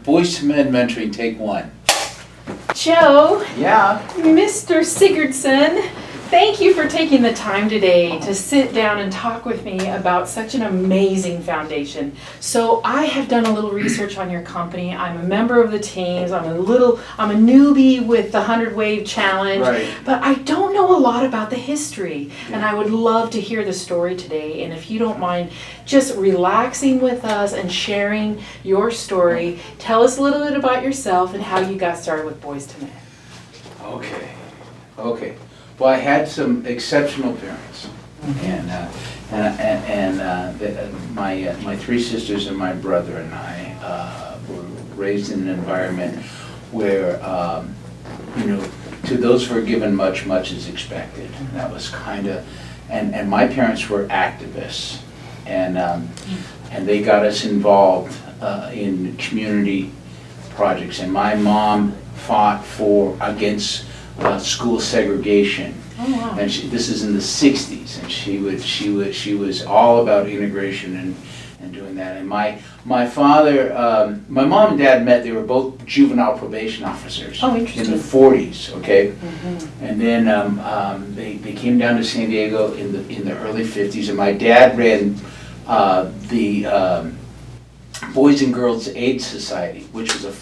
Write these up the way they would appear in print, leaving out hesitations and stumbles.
Boys to Men Mentoring, take one. Joe, Yeah. Mr. Sigurdson, thank you for taking the time today to sit down and talk with me about such an amazing foundation. So I have done a little research on your company. I'm a member of the teams. I'm a newbie with the 100 Wave Challenge, Right. but I don't know a lot about the history, and I would love to hear the story today. And if you don't mind just relaxing with us and sharing your story, tell us a little bit about yourself and how you got started with Boys to Men. Okay. Well, I had some exceptional parents, my three sisters and my brother and I were raised in an environment where, to those who are given much is expected. That was kind of, and my parents were activists, and they got us involved in community projects. And my mom fought against school segregation. Oh, wow. And this is in the 60s, and she was all about integration and doing that. And my father, my mom and dad met. They were both juvenile probation officers. Oh, interesting. In the 40s. Okay. Mm-hmm. And then they came down to San Diego in the early 50s, and my dad ran the Boys and Girls Aid Society, which was a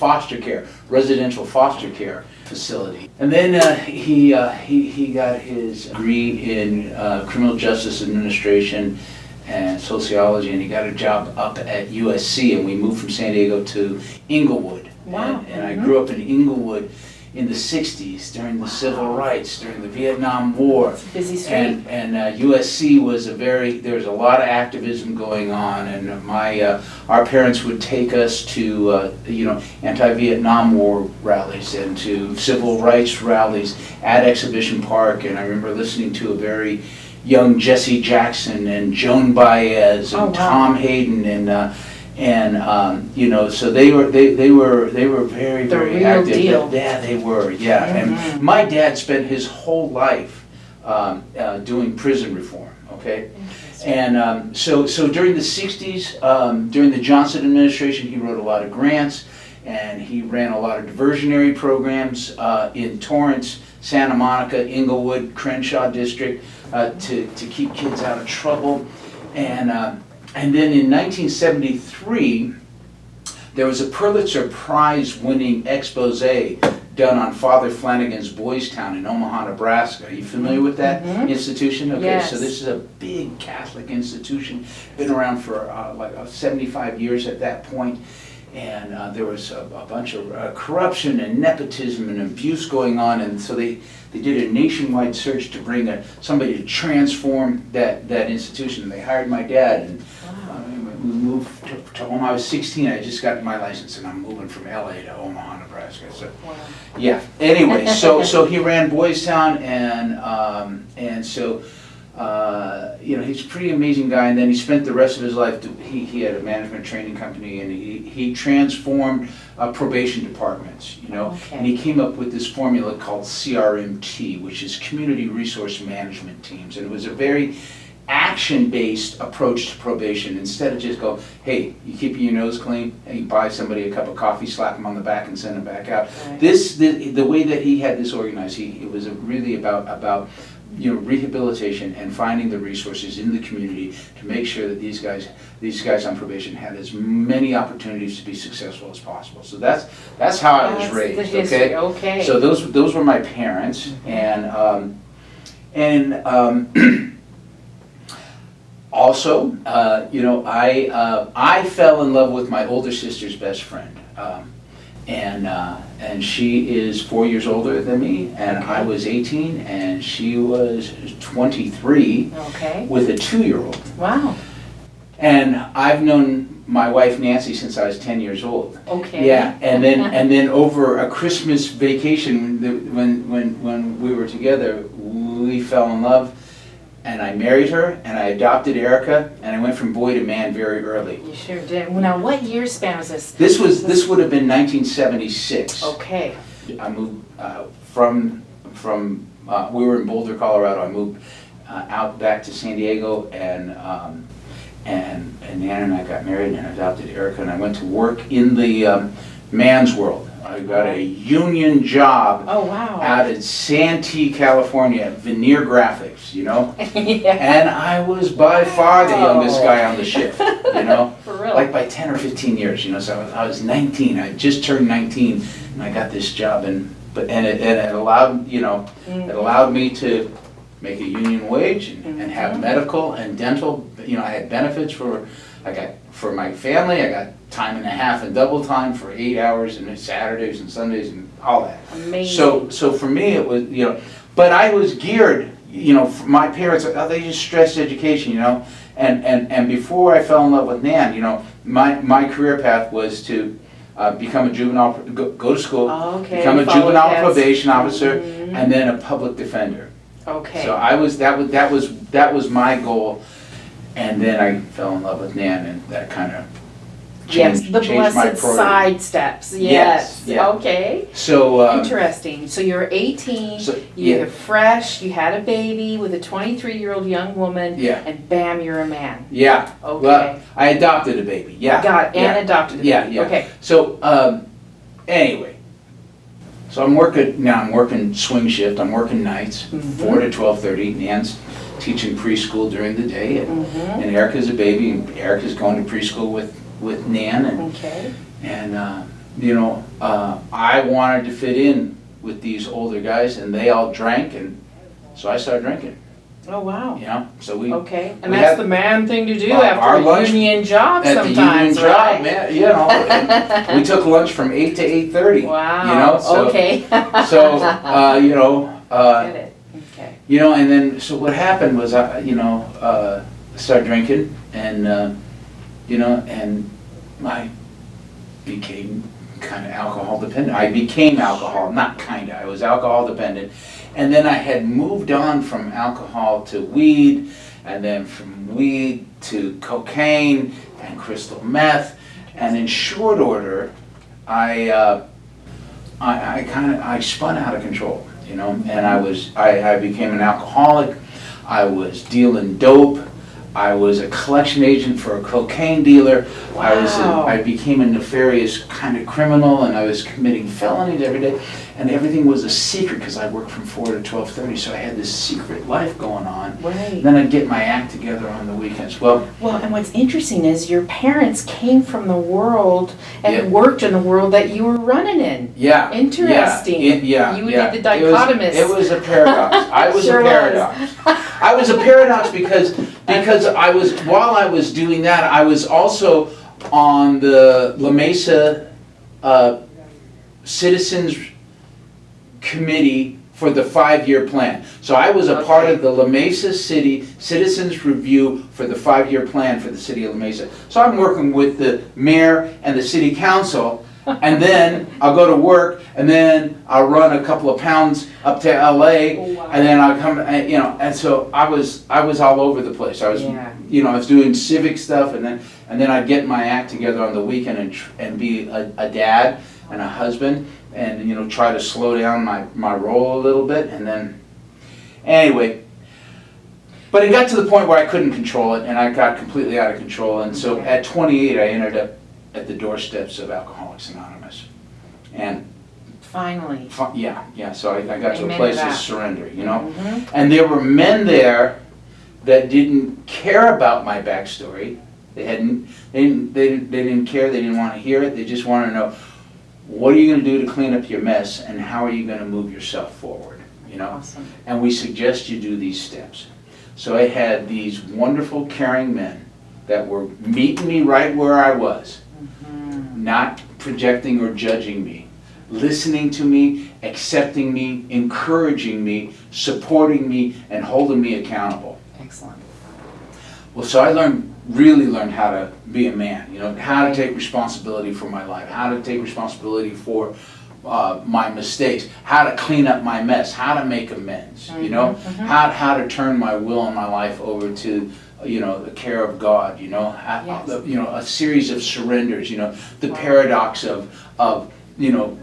residential foster care facility. And then he got his degree in criminal justice administration and sociology, and he got a job up at USC, and we moved from San Diego to Inglewood. Wow. And I grew up in Inglewood in the 60s, during the civil rights, during the Vietnam War. It's a busy street. And USC was there was a lot of activism going on, and our parents would take us to anti-Vietnam War rallies and to civil rights rallies at Exhibition Park. And I remember listening to a very young Jesse Jackson and Joan Baez and Oh, wow. Tom Hayden so they were very, The very real active. deal. Yeah, they were. Yeah, and my dad spent his whole life doing prison reform. Okay, and so during the 60s, during the Johnson administration, he wrote a lot of grants, and he ran a lot of diversionary programs in Torrance, Santa Monica, Inglewood, Crenshaw district to keep kids out of trouble, and then in 1973, there was a Pulitzer Prize winning expose done on Father Flanagan's Boys Town in Omaha, Nebraska. Are you familiar with that institution? Okay, Yes. So this is a big Catholic institution, been around for 75 years at that point. And there was a bunch of corruption and nepotism and abuse going on, and so they did a nationwide search to bring somebody to transform that institution. And they hired my dad, and we moved to Omaha. I was 16. I just got my license, and I'm moving from LA to Omaha, Nebraska. So, yeah. Anyway, so he ran Boys Town, and so. He's a pretty amazing guy, and then he spent the rest of his life, he had a management training company, and he transformed probation departments, Okay. and he came up with this formula called CRMT, which is Community Resource Management Teams, and it was a very action-based approach to probation. Instead of just go, hey, you keeping your nose clean, and you buy somebody a cup of coffee, slap them on the back, and send them back out. Right. The way that he had this organized, it was really about rehabilitation and finding the resources in the community to make sure that these guys on probation had as many opportunities to be successful as possible. So that's how I was raised. The history. Okay. So those were my parents, and also I fell in love with my older sister's best friend. And she is 4 years older than me, and I was 18, and she was 23, with a 2-year-old. Wow. And I've known my wife Nancy since I was 10 years old. Okay. Yeah, and then over a Christmas vacation, when we were together, we fell in love. And I married her, and I adopted Erica, and I went from boy to man very early. You sure did. Well, now, what year span was this? This would have been 1976. Okay. I moved from we were in Boulder, Colorado. I moved out back to San Diego, and Nana and I got married and adopted Erica, and I went to work in the man's world. I got a union job Oh, wow. out in Santee, California, veneer graphics, you know? Yeah. And I was by far the youngest guy on the shift, you know? For real. Like by 10 or 15 years, you know, so I was 19, I just turned 19, and I got this job, and it allowed, you know, it allowed me to make a union wage and have medical and dental, you know, I had benefits for my family, I got time and a half and double time for 8 hours and Saturdays and Sundays and all that. Amazing. So for me it was, you know, but I was geared, you know, my parents, they just stressed education, you know, and before I fell in love with Nan, you know, my career path was to become a juvenile, go to school, become a juvenile probation officer, and then a public defender. Okay. So that was my goal, and then I fell in love with Nan, and that kind of changed the changed my blessed program. side steps. Yes. Yeah. Okay. So Interesting. So you're 18, So, you're fresh, you had a baby with a 23-year-old young woman, Yeah. and bam, you're a man. yeah. Okay. Well, I adopted a baby. Yeah. Got it. yeah. And adopted a Yeah, baby. yeah. Okay. So anyway, so I'm working swing shift. I'm working nights, 4 to 12:30. Nan's teaching preschool during the day, and Erica's a baby, and Erica's going to preschool with Nan, and you know, I wanted to fit in with these older guys, and they all drank, and so I started drinking. Oh, wow. You know, so we Okay. And we that's had- the man thing to do our after lunch a union job at the sometimes, union right? job, man, you know, and we took lunch from 8 to 8:30. Wow. You know, so okay. you know. Get it. Okay. You know, and then, so what happened was, you know, I started drinking, and, you know, and I became kind of alcohol dependent. I became alcohol, not kind of, I was alcohol dependent. And then I had moved on from alcohol to weed, and then from weed to cocaine and crystal meth. And in short order, I spun out of control. You know, and I became an alcoholic, I was dealing dope, I was a collection agent for a cocaine dealer, Wow. I became a nefarious kind of criminal, and I was committing felonies every day, and everything was a secret because I worked from 4 to 12:30, so I had this secret life going on. Right. Then I'd get my act together on the weekends. Well, and what's interesting is your parents came from the world and Yeah. worked in the world that you were running in. yeah. Interesting. Yeah. You yeah. did the dichotomous. It was a paradox. I was Sure a was. paradox. I was a paradox because while I was doing that, I was also on the La Mesa Citizens Committee for the 5-year plan. So I was a part of the La Mesa City Citizens Review for the 5-year plan for the city of La Mesa. So I'm working with the mayor and the city council, and then I'll go to work, and then I'll run a couple of pounds up to LA, Wow. and then I'll come, you know, and so I was all over the place. I was, you know, I was doing civic stuff, and then I'd get my act together on the weekend and be a dad and a husband, and, you know, try to slow down my role a little bit, and then, anyway. But it got to the point where I couldn't control it, and I got completely out of control, and so at 28 I ended up at the doorsteps of Alcoholics Anonymous. And Finally. so I got to a Amen place to of that. surrender, you know. And there were men there that didn't care about my backstory. They didn't care, they didn't want to hear it, they just wanted to know, what are you going to do to clean up your mess, and how are you going to move yourself forward, you know? Awesome. And we suggest you do these steps. So I had these wonderful, caring men that were meeting me right where I was, not projecting or judging me, listening to me, accepting me, encouraging me, supporting me, and holding me accountable. Excellent. Well, so I really learned how to be a man, you know, how to take responsibility for my life, how to take responsibility for my mistakes, how to clean up my mess, how to make amends, you know, how to turn my will and my life over to, you know, the care of God, you know, you know, a series of surrenders, you know, the paradox of you know,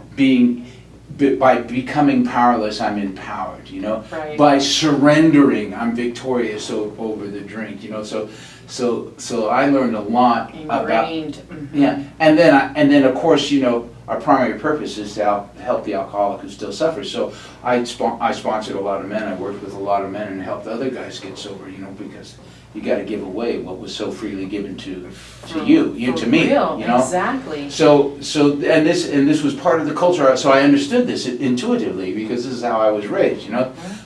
by becoming powerless, I'm empowered, you know, by surrendering, I'm victorious over the drink, you know, so I learned a lot about, Ingrained. yeah, and then of course, you know, our primary purpose is to help the alcoholic who still suffers. So I sponsored a lot of men, I worked with a lot of men and helped other guys get sober, because you gotta give away what was so freely given to you to me, real, exactly. So and this was part of the culture, so I understood this intuitively because this is how I was raised,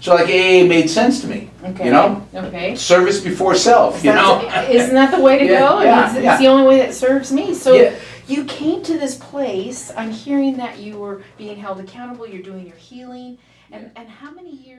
So like AA made sense to me, Okay. Okay. Service before self, Isn't that the way to go? Yeah, It's the only way that serves me. So Yeah. you came to this place, I'm hearing that you were being held accountable, you're doing your healing, and how many years